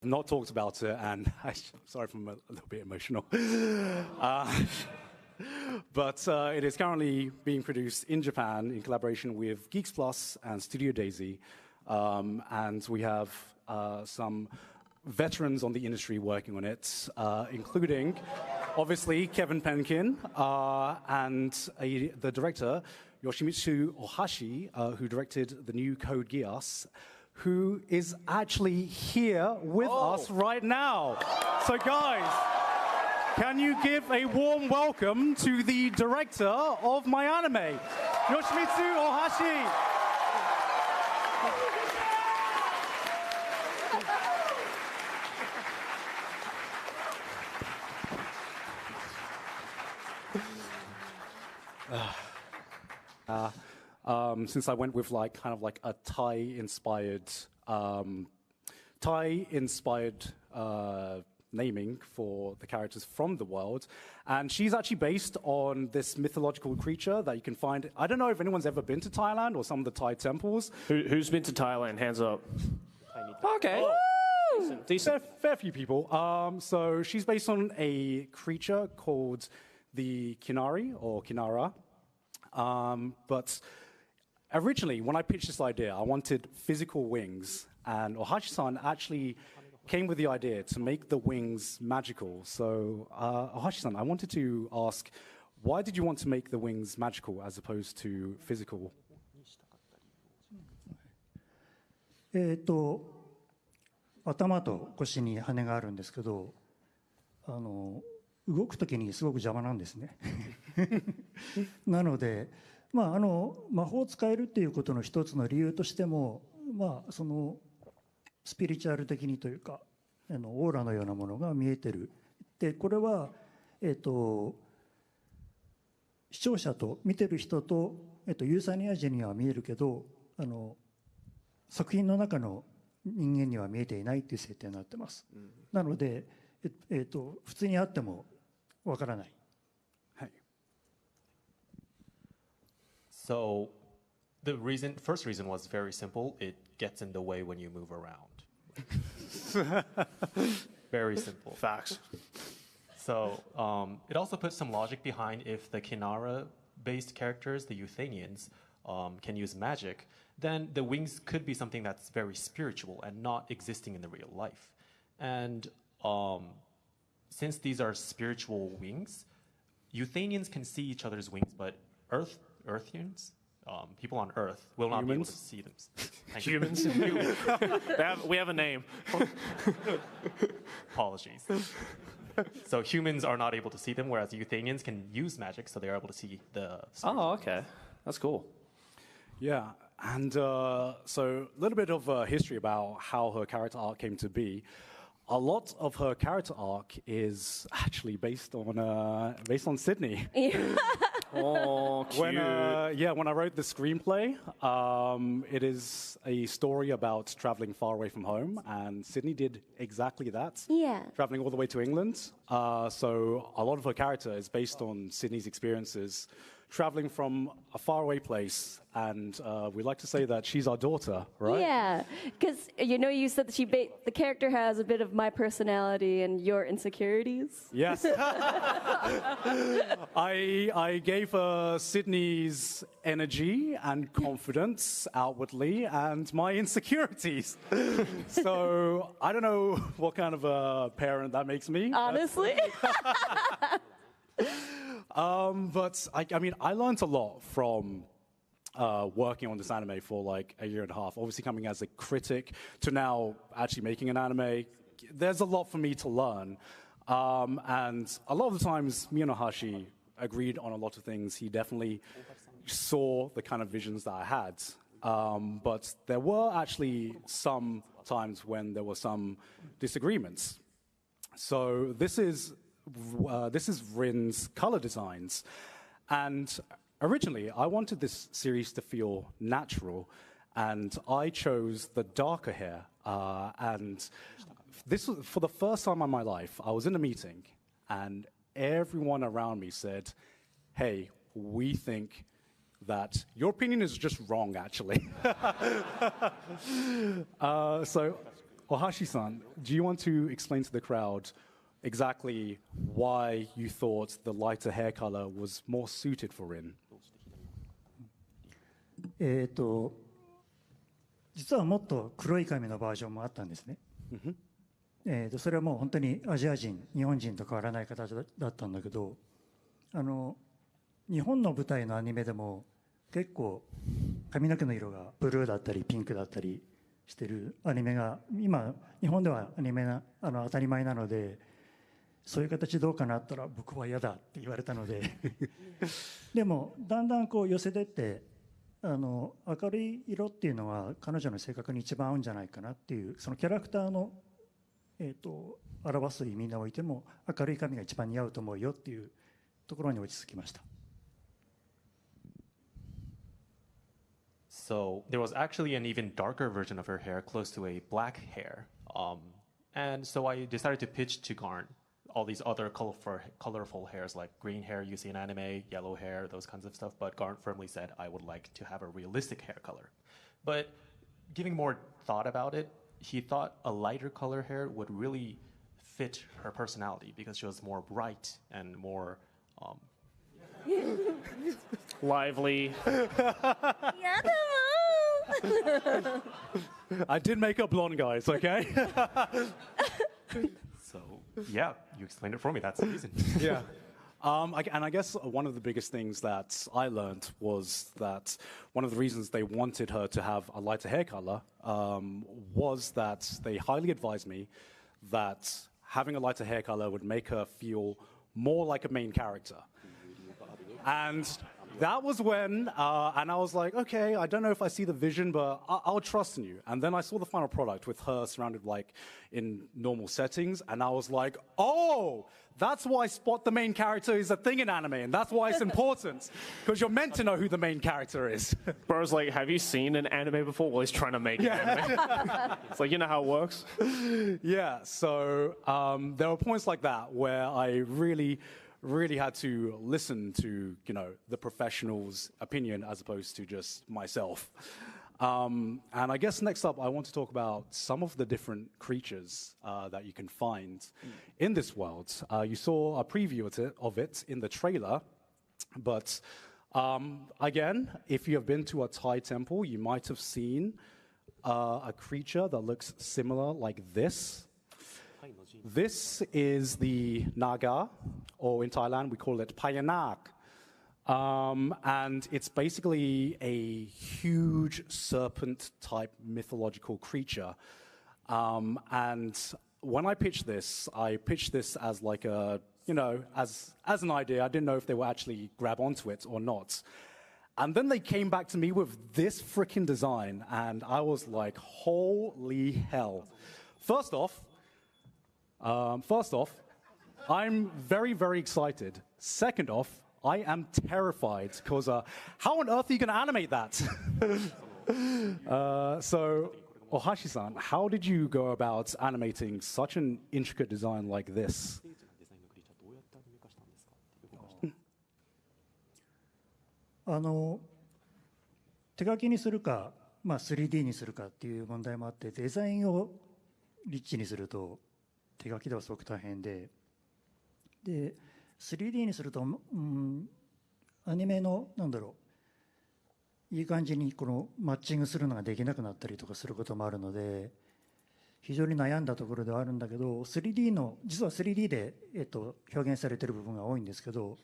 not talked about it, and I'm sorry if I'm a little bit emotional. But it is currently being produced in Japan in collaboration with Geeks Plus and Studio Daisy. And we have some veterans on the industry working on it, including, obviously, Kevin Penkin and the director, Yoshimitsu Ohashi, who directed the new Code Geass, who is actually here with us right now. So guys, can you give a warm welcome to the director of my anime, Yoshimitsu Ohashi. Since I went with kind of a Thai-inspired naming for the characters from the world, and she's actually based on this mythological creature that you can find. I don't know if anyone's ever been to Thailand or some of the Thai temples. Who's been to Thailand? Hands up. Okay. Oh. Decent. Fair few people. So she's based on a creature called the Kinari or Kinara, but originally, when I pitched this idea, I wanted physical wings, and Ohashi-san actually came with the idea to make the wings magical. So, Ohashi-san, I wanted to ask, why did you want to make the wings magical as opposed to physical? 頭と腰に羽があるんですけど、動くときにすごく邪魔なんですね。なので、魔法を使えるっていうことの一つの理由としても、そのスピリチュアル的にというか、オーラのようなものが見えてる。で、これは、視聴者と見てる人と、ユーザーニア人には見えるけど、作品の中の人間には見えていないっていう設定になってます。なので、普通にあってもわからない。So first reason was very simple. It gets in the way when you move around. Very simple. Facts. So it also puts some logic behind if the Kinara-based characters, the Euthanians, can use magic, then the wings could be something that's very spiritual and not existing in the real life. And since these are spiritual wings, Euthanians can see each other's wings, but Earthians, people on Earth, will not be able to see them. Humans? We have a name. Apologies. So humans are not able to see them, whereas Euthanians can use magic, so they are able to see the... Oh, okay. That's cool. Yeah, and so a little bit of history about how her character arc came to be. A lot of her character arc is actually based on Sydney. Oh, cute. When I wrote the screenplay, it is a story about traveling far away from home, and Sydney did exactly that. Yeah. Traveling all the way to England. So a lot of her character is based on Sydney's experiences traveling from a faraway place, and we like to say that she's our daughter, right? Yeah, because you said that the character has a bit of my personality and your insecurities. Yes. I gave her Sydney's energy and confidence outwardly and my insecurities. So I don't know what kind of a parent that makes me. Honestly. But I learned a lot from working on this anime for a year and a half. Obviously, coming as a critic to now actually making an anime, there's a lot for me to learn. And a lot of the times, Ohashi agreed on a lot of things. He definitely saw the kind of visions that I had. But there were actually some times when there were some disagreements. So this is Rin's color designs. And originally, I wanted this series to feel natural, and I chose the darker hair. And this was, for the first time in my life, I was in a meeting, and everyone around me said, hey, we think that your opinion is just wrong, actually. So Ohashi-san, do you want to explain to the crowd exactly why you thought the lighter hair color was more suited for Rin? 実はもっと黒い髪のバージョンもあったんですね。それはもう本当にアジア人、日本人と変わらない形だったんだけど、日本の舞台のアニメでも結構髪の毛の色がブルーだったりピンクだったりしてるアニメが今日本ではアニメな当たり前なので、そういう形どうかなったら僕は嫌だって言われたのででもだんだんこう寄せてって明るい色っていうのは彼女の性格に一番合うんじゃないかなっていう、そのキャラクターの、表す意味においても明るい髪が一番似合うと思うよっていうところに落ち着きました。So there was actually an even darker version of her hair, close to a black hair. And so I decided to pitch to Garn all these other colorful hairs, like green hair you see in anime, yellow hair, those kinds of stuff. But Garn firmly said I would like to have a realistic hair color. But giving more thought about it, he thought a lighter color hair would really fit her personality because she was more bright and more lively. I did make up blonde, guys, okay? So, yeah, you explained it for me. That's the reason. Yeah. And I guess one of the biggest things that I learned was that one of the reasons they wanted her to have a lighter hair color was that they highly advised me that having a lighter hair color would make her feel more like a main character. And that was when, and I was like, okay, I don't know if I see the vision, but I'll trust in you. And then I saw the final product with her surrounded like in normal settings, and I was like, oh, that's why spot the main character is a thing in anime, and that's why it's important, because you're meant to know who the main character is. Bro's like, have you seen an anime before? Well, he's trying to make an anime. It's like, you know how it works? Yeah, so there were points like that where I really had to listen to, the professional's opinion as opposed to just myself. And I guess next up, I want to talk about some of the different creatures that you can find in this world. You saw a preview of it in the trailer, but again, if you have been to a Thai temple, you might have seen a creature that looks similar like this. This is the Naga, or in Thailand we call it Payanak. And it's basically a huge serpent-type mythological creature. And when I pitched this as like a, as an idea. I didn't know if they would actually grab onto it or not. And then they came back to me with this freaking design, and I was like, holy hell. First off, I'm very, very excited. Second off, I am terrified because how on earth are you going to animate that? So, Ohashi-san, how did you go about animating such an intricate design like this? 手書きにするか、3D にするかっていう問題もあって、デザインをリッチにすると手書きではすごく大変で、3D にすると、アニメのいい感じにこのマッチングするのができなくなったりとかすることもあるので、非常に悩んだところではあるんだけど、実は 3D で、表現されている部分が多いんですけど、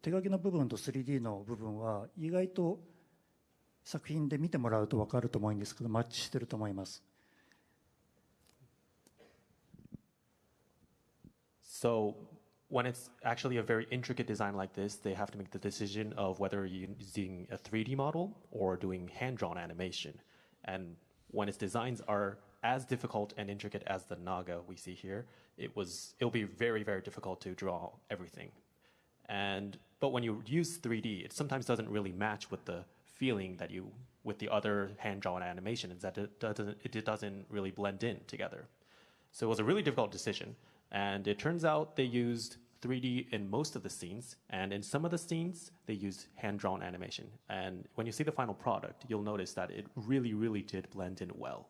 手書きの部分と 3D の部分は意外と作品で見てもらうと分かると思うんですけど、マッチしてると思います。So when it's actually a very intricate design like this, they have to make the decision of whether you're using a 3D model or doing hand-drawn animation. And when its designs are as difficult and intricate as the Naga we see here, it'll be very, very difficult to draw everything. But when you use 3D, it sometimes doesn't really match with the feeling that with the other hand-drawn animation, is that it doesn't really blend in together. So it was a really difficult decision. And it turns out they used 3D in most of the scenes, and in some of the scenes, they used hand-drawn animation. And when you see the final product, you'll notice that it really, really did blend in well.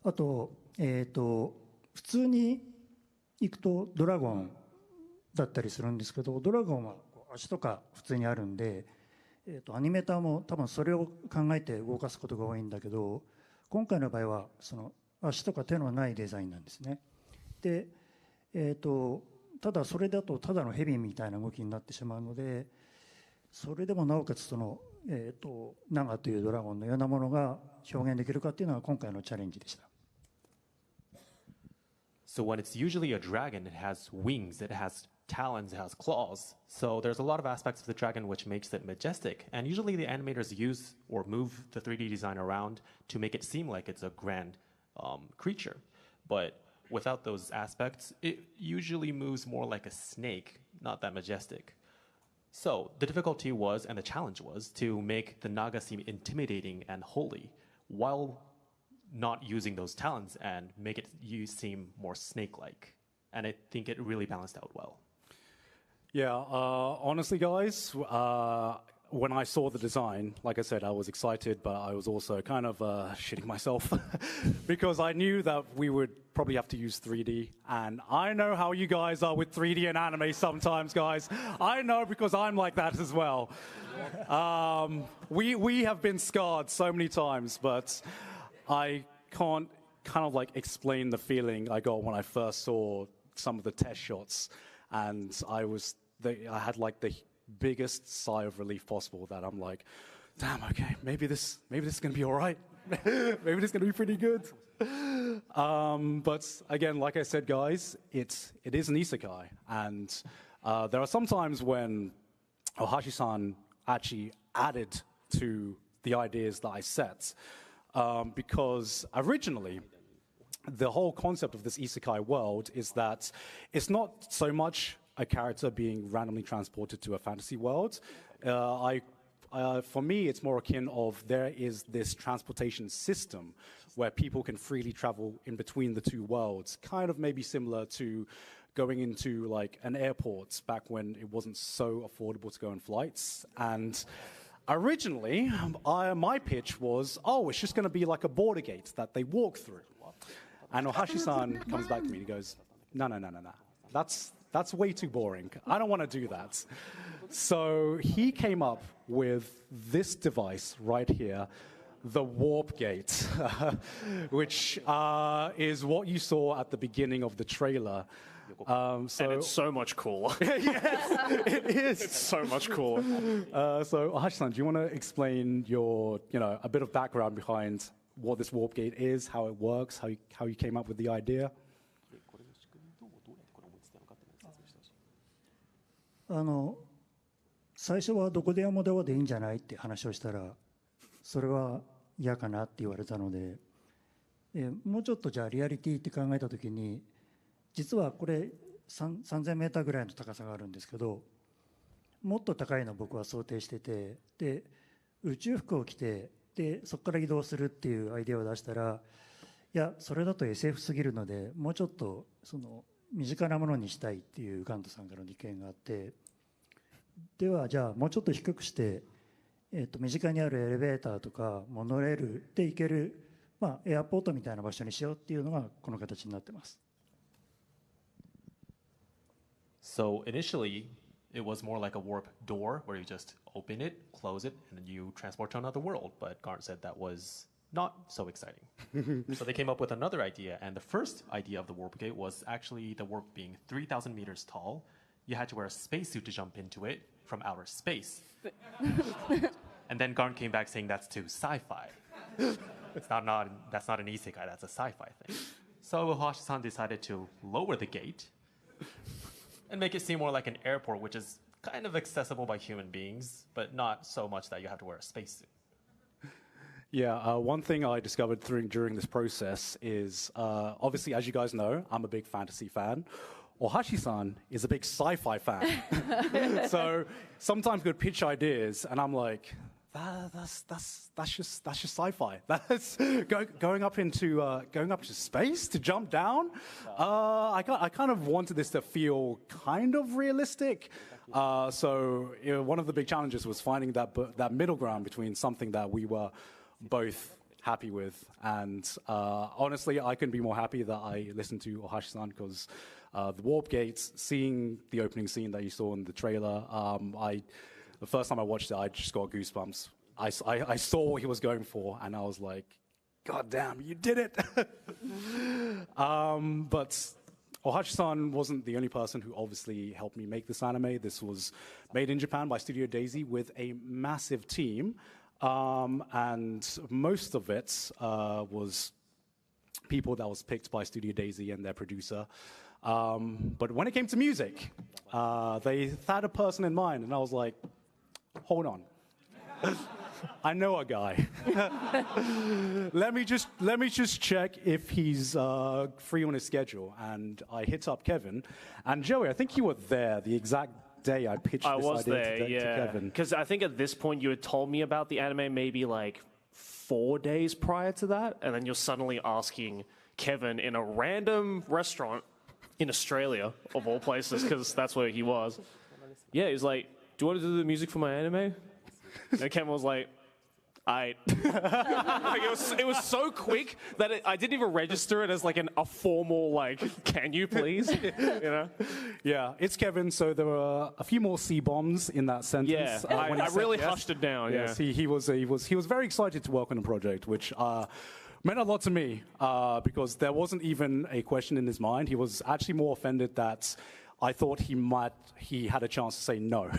あと、普通に行くとドラゴンだったりするんですけど、ドラゴンは足とか普通にあるんで、アニメーターも多分それを考えて動かすことが多いんだけど、今回の場合はその足とか手のないデザインなんですね。で、ただそれだとただのヘビみたいな動きになってしまうので、それでもなおかつその、ナガというドラゴンのようなものが表現できるかっていうのが今回のチャレンジでした。So when it's usually a dragon, it has wings, it has talons, it has claws. So there's a lot of aspects of the dragon which makes it majestic. And usually the animators use or move the 3D design around to make it seem like it's a grand creature. But without those aspects, it usually moves more like a snake, not that majestic. So the difficulty was, and the challenge was, to make the naga seem intimidating and holy while not using those talons and make it seem more snake-like. And I think it really balanced out well. Yeah, honestly, guys, when I saw the design, like I said, I was excited, but I was also kind of shitting myself because I knew that we would probably have to use 3D. And I know how you guys are with 3D and anime sometimes, guys. I know because I'm like that as well. We have been scarred so many times, but I can't kind of like explain the feeling I got when I first saw some of the test shots. And I had like the biggest sigh of relief possible that I'm like, damn, okay, maybe this is gonna be all right. Maybe this is gonna be pretty good. But again, like I said, guys, it is an isekai, and there are some times when Ohashi-san actually added to the ideas that I set, because originally the whole concept of this isekai world is that it's not so much a character being randomly transported to a fantasy world. For me, it's more akin of there is this transportation system where people can freely travel in between the two worlds, kind of maybe similar to going into like an airport back when it wasn't so affordable to go on flights. And originally, my pitch was, it's just going to be like a border gate that they walk through. And Ohashi-san comes back to me and he goes, no. That's way too boring. I don't want to do that. So he came up with this device right here, the warp gate, which is what you saw at the beginning of the trailer. And it's so much cooler. Yes, it is. It's so much cooler. So Ohashi-san, do you want to explain a bit of background behind what this warp gate is, how it works, how you came up with the idea? 最初はどこでもドアでいいんじゃないって話をしたら、それは嫌かなって言われたので、もうちょっとじゃあリアリティって考えた時に、実はこれ3000メーターぐらいの高さがあるんですけど、もっと高いの僕は想定してて、で宇宙服を着て、でそこから移動するっていうアイデアを出したら、いやそれだと SF すぎるので、もうちょっとその身近なものにしたいっていうガントさんからの意見があって、ではじゃあもうちょっと低くして、身近にあるエレベーターとかモノレールで行ける、エアポートみたいな場所にしようっていうのがこの形になってます。So initially, it was more like a warp door where you just open it, close it, and then you transport to another world. But Garnt said that was not so exciting. So they came up with another idea, and the first idea of the warp gate was actually the warp being 3,000 meters tall. You had to wear a spacesuit to jump into it from outer space. And then Garnt came back saying that's too sci-fi. That's not an isekai, that's a sci-fi thing. So Ohashi-san decided to lower the gate and make it seem more like an airport, which is kind of accessible by human beings, but not so much that you have to wear a spacesuit. Yeah, one thing I discovered during this process is, obviously, as you guys know, I'm a big fantasy fan. Ohashi-san is a big sci-fi fan. So sometimes we'd pitch ideas, and I'm like, that's just sci-fi. That's going up into space to jump down. I kind of wanted this to feel kind of realistic. So one of the big challenges was finding that middle ground between something that we were both happy with. And honestly, I couldn't be more happy that I listened to Ohashi-san, because the Warp Gates, seeing the opening scene that you saw in the trailer, the first time I watched it, I just got goosebumps. I saw what he was going for, and I was like, God damn, you did it! But Ohashi-san wasn't the only person who obviously helped me make this anime. This was made in Japan by Studio Daisy with a massive team, and most of it was people that was picked by Studio Daisy and their producer. But when it came to music, they had a person in mind, and I was like, hold on. I know a guy. let me just check if he's free on his schedule. And I hit up Kevin. And Joey, I think you were there the exact day I pitched this idea to Kevin. Because I think at this point you had told me about the anime maybe like 4 days prior to that, and then you're suddenly asking Kevin in a random restaurant in Australia, of all places, because that's where he was. Yeah, he's like, do you want to do the music for my anime? And Kevin was like, like it was so quick that I didn't even register it as like a formal, like, can you please? You know? Yeah, it's Kevin, so there were a few more C-bombs in that sentence. Yeah, I really yes. hushed it down. Yes, yeah. he was very excited to work on the project, which meant a lot to me, because there wasn't even a question in his mind. He was actually more offended that I thought he had a chance to say no.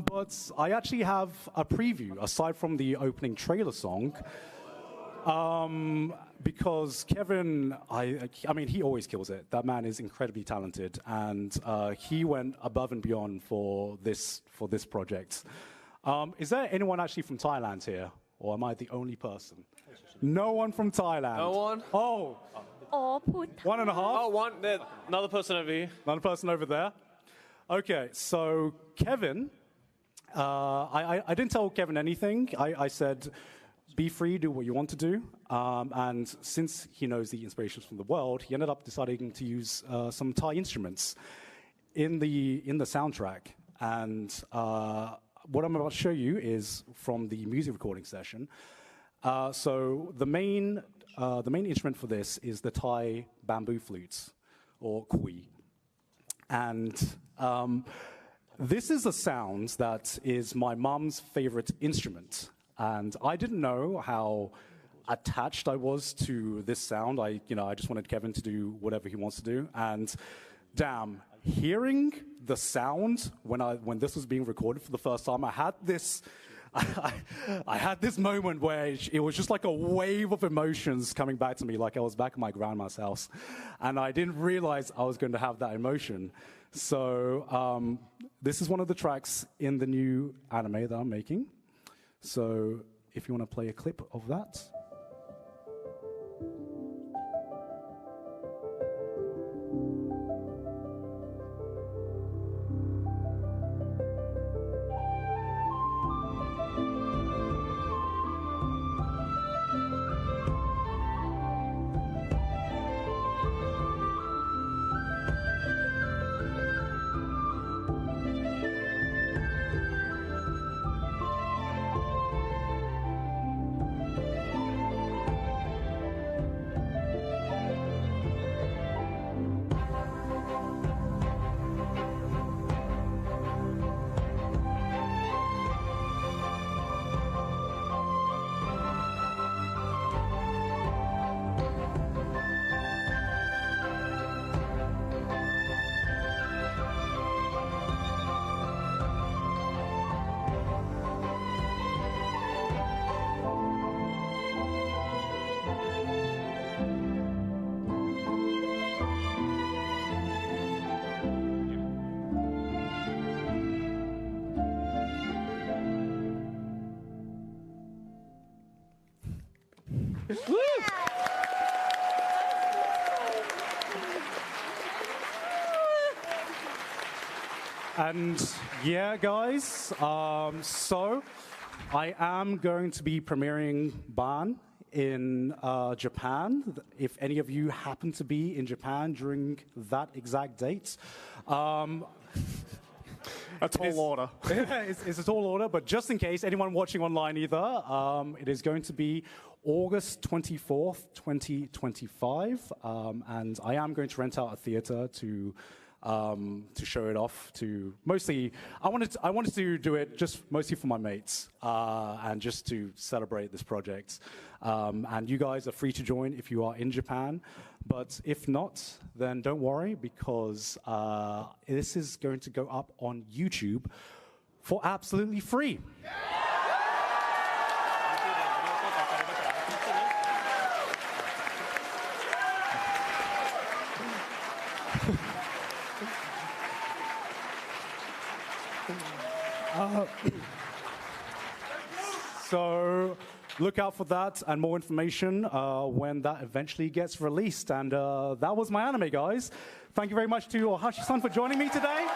But I actually have a preview, aside from the opening trailer song, because Kevin, I mean, he always kills it. That man is incredibly talented, and he went above and beyond for this project. Is there anyone actually from Thailand here, or am I the only person? No one from Thailand. No one? Oh. Oh, put. 1.5. Oh, another person over here. Another person over there. Okay, so Kevin, I didn't tell Kevin anything. I said, be free, do what you want to do. And since he knows the inspirations from the world, he ended up deciding to use some Thai instruments in the soundtrack. And what I'm about to show you is from the music recording session. So the main instrument for this is the Thai bamboo flutes, or kui. And this is a sound that is my mom's favorite instrument. And I didn't know how attached I was to this sound. I just wanted Kevin to do whatever he wants to do. And damn, hearing the sound when this was being recorded for the first time, I had this moment where it was just like a wave of emotions coming back to me, like I was back at my grandma's house. And I didn't realize I was going to have that emotion. So this is one of the tracks in the new anime that I'm making. So if you want to play a clip of that. And yeah, guys, so I am going to be premiering Bâan in Japan. If any of you happen to be in Japan during that exact date, A tall order. It's a tall order, but just in case anyone watching online either, it is going to be August 24th, 2025, and I am going to rent out a theater to show it off to mostly. I wanted to do it just mostly for my mates and just to celebrate this project. And you guys are free to join if you are in Japan, but if not, then don't worry because this is going to go up on YouTube for absolutely free. So look out for that and more information when that eventually gets released. And that was my anime, guys. Thank you very much to Ohashi-san for joining me today.